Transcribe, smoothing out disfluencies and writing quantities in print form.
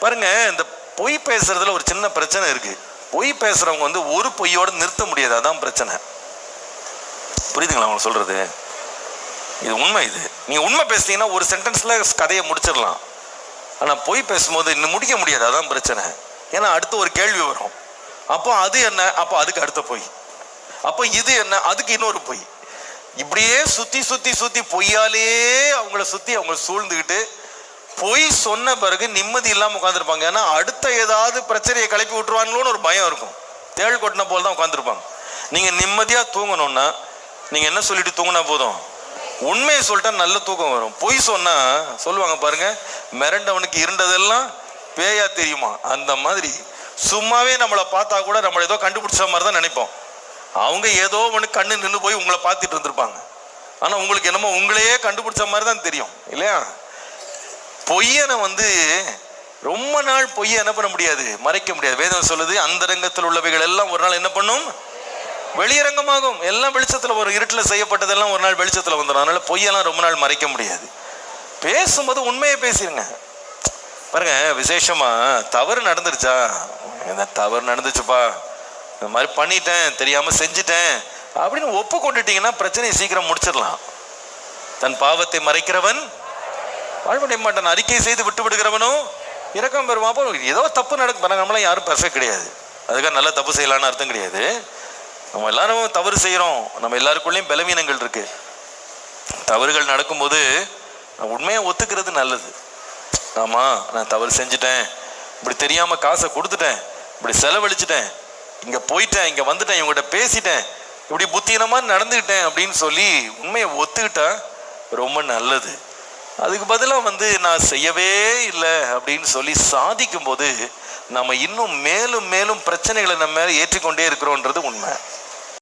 பாருங்க, இந்த பொய் பேசுறதுல ஒரு சின்ன பிரச்சனை இருக்கு. பொய் பேசுறவங்க வந்து ஒரு பொய்யோட நிறுத்த முடியாது, அதான் பிரச்சனை. புரியுதுங்களா அவங்க சொல்றது? இது உண்மை. இது நீங்க உண்மை பேசுனீங்கன்னா ஒரு சென்டென்ஸ்ல கதையை முடிச்சிடலாம். ஆனா பொய் பேசும்போது இன்னும் முடிக்க முடியாது, அதான் பிரச்சனை. ஏன்னா அடுத்து ஒரு கேள்வி வரும். அப்போ அது என்ன, அப்போ அதுக்கு அடுத்த பொய், அப்போ இது என்ன, அதுக்கு இன்னொரு பொய். இப்படியே சுத்தி சுத்தி சுத்தி பொய்யாலே அவங்கள சுத்தி அவங்க சூழ்ந்துக்கிட்டு பொய் சொன்ன பிறகு நிம்மதி இல்லாம உட்காந்துருப்பாங்க. ஏன்னா அடுத்த ஏதாவது பிரச்சனையை கிளப்பி விட்டுருவாங்களோன்னு ஒரு பயம் இருக்கும். தேள் கொட்டின போல தான் உட்காந்துருப்பாங்க. நீங்க நிம்மதியா தூங்கணும்னா நீங்க என்ன சொல்லிட்டு தூங்கினா போதும், உண்மையை சொல்லிட்டா நல்ல தூக்கம் வரும். பொய் சொன்னா சொல்லுவாங்க பாருங்க, மிரண்டவனுக்கு இருண்டதெல்லாம் பேயா தெரியுமா, அந்த மாதிரி சும்மாவே நம்மளை பார்த்தா கூட நம்மளை ஏதோ கண்டுபிடிச்ச மாதிரி தான் நினைப்போம். அவங்க ஏதோ ஒன்று கண்ணு நின்று போய் உங்களை பார்த்துட்டு இருந்திருப்பாங்க. ஆனா உங்களுக்கு என்னமோ உங்களையே கண்டுபிடிச்ச மாதிரி தான் தெரியும் இல்லையா? பொய்யனை வந்து ரொம்ப நாள் பொய்யை என்ன பண்ண முடியாது, மறைக்க முடியாது. வேதம் சொல்லுது, அந்தரங்கத்தில் உள்ளவைகள் எல்லாம் ஒரு நாள் என்ன பண்ணும், வெளியரங்கமாகும். எல்லாம் வெளிச்சத்துல வரும். இருட்டில் செய்யப்பட்டதெல்லாம் ஒரு நாள் வெளிச்சத்துல வந்துடும். அதனால பொய்யெல்லாம் ரொம்ப நாள் மறைக்க முடியாது. பேசும்போது உண்மையை பேசிருங்க. பாருங்க, விசேஷமா தவறு நடந்துருச்சா, இந்த தவறு நடந்துச்சுப்பா, இந்த மாதிரி பண்ணிட்டேன், தெரியாம செஞ்சுட்டேன் அப்படின்னு ஒப்பு கொண்டுட்டீங்கன்னா பிரச்சனையை சீக்கிரம் முடிச்சிடலாம். தன் பாவத்தை மறைக்கிறவன் வாழ்வடைய மாட்டான், அறிக்கை செய்து விட்டு விடுகிறவனும் இரக்கம் பெறுவான். அப்போ ஏதோ தப்பு நடக்கும். நம்மளாம் யாரும் பெர்ஃபெக்ட் கிடையாது, அதுக்காக நல்ல தப்பு செய்யலான்னு அர்த்தம் கிடையாது. நம்ம எல்லாரும் தவறு செய்கிறோம். நம்ம எல்லாருக்குள்ளேயும் பலவீனங்கள் இருக்கு. தவறுகள் நடக்கும்போது உண்மையை ஒத்துக்கிறது நல்லது. ஆமா, நான் தவறு செஞ்சுட்டேன், இப்படி தெரியாம காசை கொடுத்துட்டேன், இப்படி செலவழிச்சிட்டேன், இங்க போயிட்டேன், இங்க வந்துட்டேன், இவங்ககிட்ட பேசிட்டேன், இப்படி புத்தீனமா நடந்துக்கிட்டேன் அப்படின்னு சொல்லி உண்மையை ஒத்துக்கிட்டா ரொம்ப நல்லது. அதுக்கு பதிலாக வந்து நான் செய்யவே இல்லை அப்படின்னு சொல்லி சாதிக்கும் போது நம்ம இன்னும் மேலும் மேலும் பிரச்சனைகளை நம்ம ஏற்றிக்கொண்டே இருக்கிறோன்றது உண்மை.